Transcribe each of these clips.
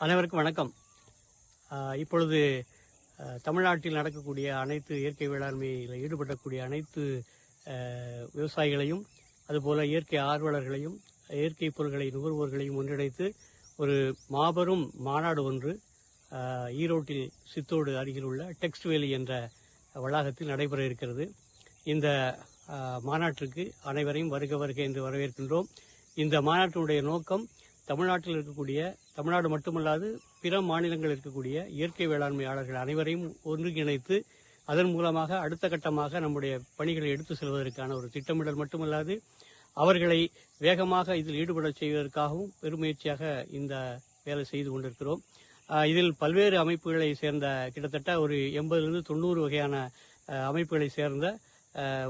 அனைவருக்கும் வணக்கம். இப்பொழுது தமிழ்நாட்டில் நடக்கக்கூடிய அனைத்து இயற்கை வேளாண்மையில் ஈடுபடக்கூடிய அனைத்து விவசாயிகளையும், அதுபோல இயற்கை ஆர்வலர்களையும், இயற்கை பொருட்களை நுகர்வோர்களையும் ஒன்றிணைத்து ஒரு மாபெரும் மாநாடு ஒன்று ஈரோட்டில் சித்தோடு அருகில் உள்ள டெக்ஸ்ட் வேலி என்ற வளாகத்தில் நடைபெற இருக்கிறது. இந்த மாநாட்டிற்கு அனைவரையும் வருக வருக என்று வரவேற்கின்றோம். இந்த மாநாட்டினுடைய நோக்கம் தமிழ்நாட்டில் இருக்கக்கூடிய, தமிழ்நாடு மட்டுமல்லாது பிற மாநிலங்களில் இருக்கக்கூடிய இயற்கை வேளாண்மையாளர்கள் அனைவரையும் ஒன்றிணைத்து அதன் மூலமாக அடுத்த கட்டமாக நம்முடைய பணிகளை எடுத்து செல்வதற்கான ஒரு திட்டமிடல் மட்டுமல்லாது அவர்களை வேகமாக இதில் ஈடுபட செய்வதற்காகவும் பெருமுயற்சியாக இந்த வேலை செய்து கொண்டிருக்கிறோம். இதில் பல்வேறு அமைப்புகளை சேர்ந்த கிட்டத்தட்ட ஒரு 80-90 வகையான அமைப்புகளை சேர்ந்த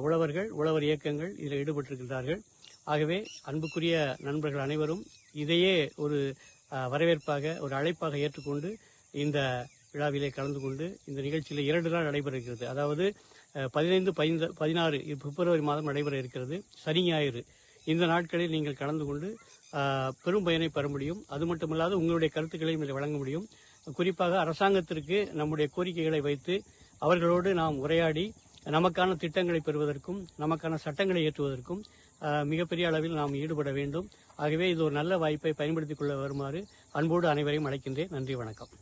உழவர்கள், உழவர் இயக்கங்கள் இதில் ஈடுபட்டிருக்கின்றார்கள். ஆகவே அன்புக்குரிய நண்பர்கள் அனைவரும் இதையே ஒரு வரவேற்பாக, ஒரு அழைப்பாக ஏற்றுக்கொண்டு இந்த விழாவிலே கலந்து கொண்டு இந்த நிகழ்ச்சியில் 2 நாள் நடைபெற இருக்கிறது. அதாவது 15, 16 பிப்ரவரி மாதம் நடைபெற இருக்கிறது. சனி ஞாயிறு இந்த நாட்களில் நீங்கள் கலந்து கொண்டு பெரும் பயனை பெற முடியும். அது மட்டுமல்லாது உங்களுடைய கருத்துக்களையும் இதில் வழங்க முடியும். குறிப்பாக அரசாங்கத்திற்கு நம்முடைய கோரிக்கைகளை வைத்து அவர்களோடு நாம் உரையாடி நமக்கான திட்டங்களை பெறுவதற்கும், நமக்கான சட்டங்களை இயற்றுவதற்கும் மிகப்பெரிய அளவில் நாம் ஈடுபட வேண்டும். ஆகவே இது ஒரு நல்ல வாய்ப்பை பயன்படுத்திக் கொள்ள வருமாறு அன்போடு அனைவரையும் அழைக்கின்றேன். நன்றி, வணக்கம்.